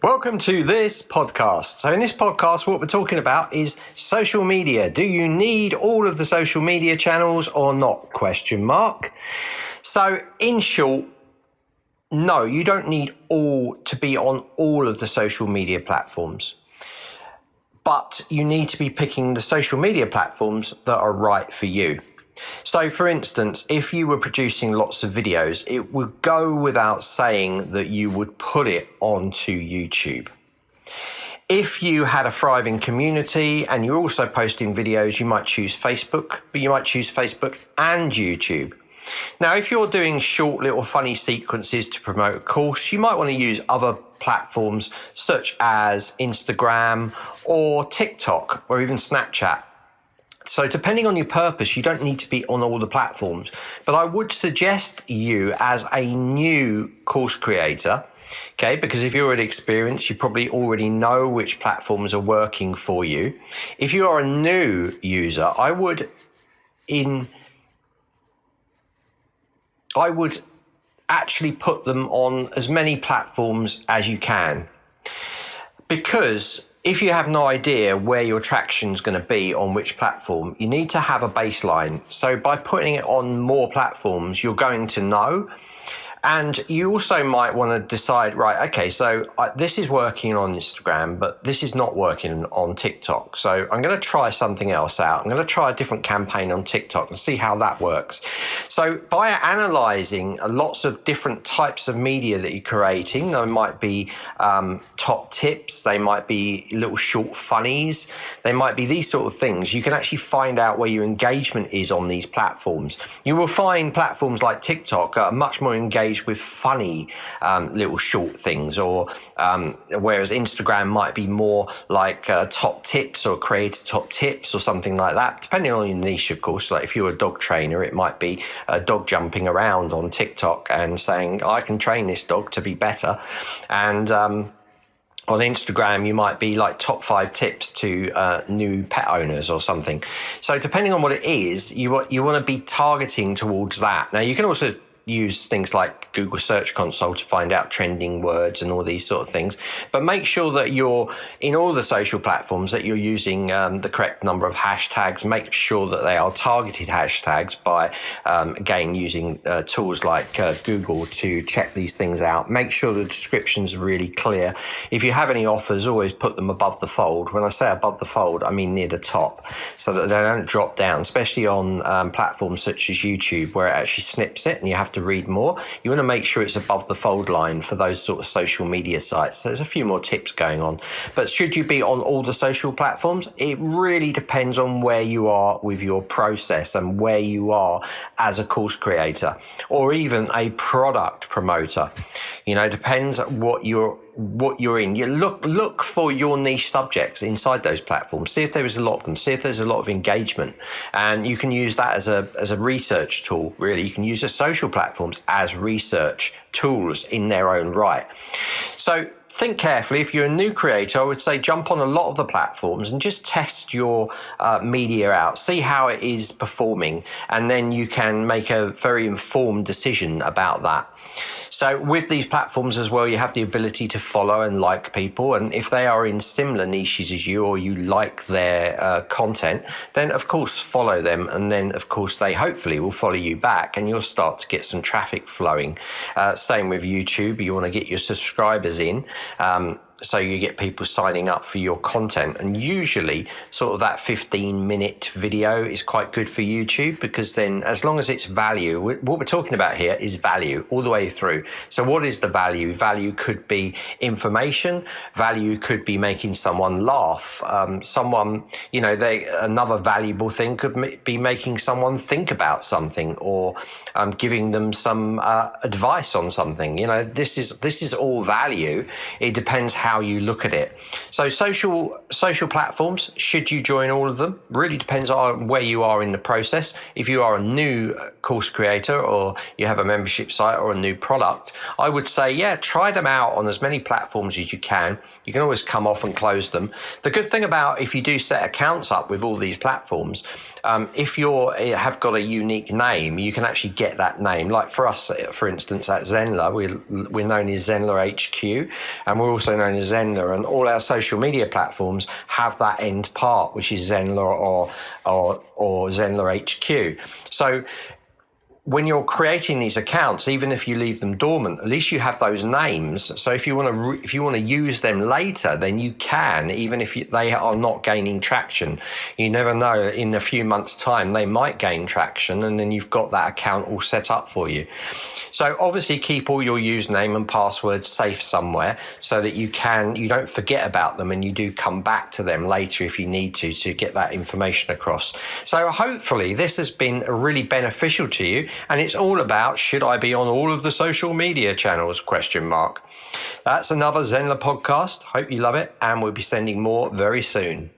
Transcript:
Welcome to this podcast. So in this podcast, what we're talking about is social media. Do you need all of the social media channels or not? ? So in short, no, you don't need to be on all of the social media platforms. But you need to be picking the social media platforms that are right for you. So for instance, if you were producing lots of videos, it would go without saying that you would put it onto YouTube. If you had a thriving community and you're also posting videos, you might choose Facebook, but you might choose Facebook and YouTube. Now, if you're doing short little funny sequences to promote a course, you might want to use other platforms such as Instagram or TikTok or even Snapchat. So depending on your purpose, you don't need to be on all the platforms. But I would suggest you as a new course creator, okay, because if you're already experienced, you probably already know which platforms are working for you. If you are a new user, I would actually put them on as many platforms as you can, because if you have no idea where your traction is going to be on which platform, you need to have a baseline. So by putting it on more platforms, you're going to know. And you also might want to decide, right, okay, so this is working on Instagram, but this is not working on TikTok. So I'm going to try something else out. I'm going to try a different campaign on TikTok and see how that works. So by analyzing lots of different types of media that you're creating, there might be top tips, they might be little short funnies, they might be these sort of things. You can actually find out where your engagement is on these platforms. You will find platforms like TikTok are much more engaged with funny little short things, or whereas Instagram might be more like top tips or creator top tips or something like that, depending on your niche, of course. Like if you're a dog trainer, it might be a dog jumping around on TikTok and saying, I can train this dog to be better. And on Instagram, you might be like top 5 tips to new pet owners or something. So depending on what it is, you want to be targeting towards that. Now, you can also use things like Google Search Console to find out trending words and all these sort of things. But make sure that you're in all the social platforms that you're using the correct number of hashtags. Make sure that they are targeted hashtags by, again, using tools like Google to check these things out. Make sure the descriptions are really clear. If you have any offers, always put them above the fold. When I say above the fold, I mean near the top, so that they don't drop down, especially on platforms such as YouTube, where it actually snips it and you have to read more. You want to make sure it's above the fold line for those sort of social media sites. So there's a few more tips going on. But should you be on all the social platforms? It really depends on where you are with your process and where you are as a course creator or even a product promoter. You know, it depends what you're in. You look for your niche subjects inside those platforms. See if there is a lot of them. See if there's a lot of engagement, and you can use that as a research tool. Really, you can use the social platforms as research tools in their own right. So think carefully. If you're a new creator, I would say jump on a lot of the platforms and just test your media out, see how it is performing, and then you can make a very informed decision about that. So with these platforms as well, you have the ability to follow and like people. And if they are in similar niches as you, or you like their content, then of course follow them. And then of course they hopefully will follow you back and you'll start to get some traffic flowing. Same with YouTube. You want to get your subscribers in. So you get people signing up for your content, and usually sort of that 15-minute video is quite good for YouTube, because then as long as it's value, what we're talking about here is value all the way through. So what is the value? Value could be information. Value could be making someone laugh. Another valuable thing could be making someone think about something, or giving them some advice on something. You know, this is all value. It depends how you look at it. So social platforms, should you join all of them? Really depends on where you are in the process. If you are a new course creator, or you have a membership site or a new product, I would say, yeah, try them out on as many platforms as you can. You can always come off and close them. The good thing about if you do set accounts up with all these platforms, if you have got a unique name, you can actually get that name. Like for us, for instance, at Zenler, we're known as Zenler HQ, and we're also known as as Zenler, and all our social media platforms have that end part, which is Zenler or Zenler HQ. So when you're creating these accounts, even if you leave them dormant, at least you have those names. So if you want to use them later, then you can, even if they are not gaining traction. You never know, in a few months' time they might gain traction, and then you've got that account all set up for you. So obviously keep all your username and passwords safe somewhere, so that you don't forget about them, and you do come back to them later if you need to get that information across. So hopefully this has been really beneficial to you. And it's all about, should I be on all of the social media channels? ? That's another Zenler podcast. Hope you love it, and we'll be sending more very soon.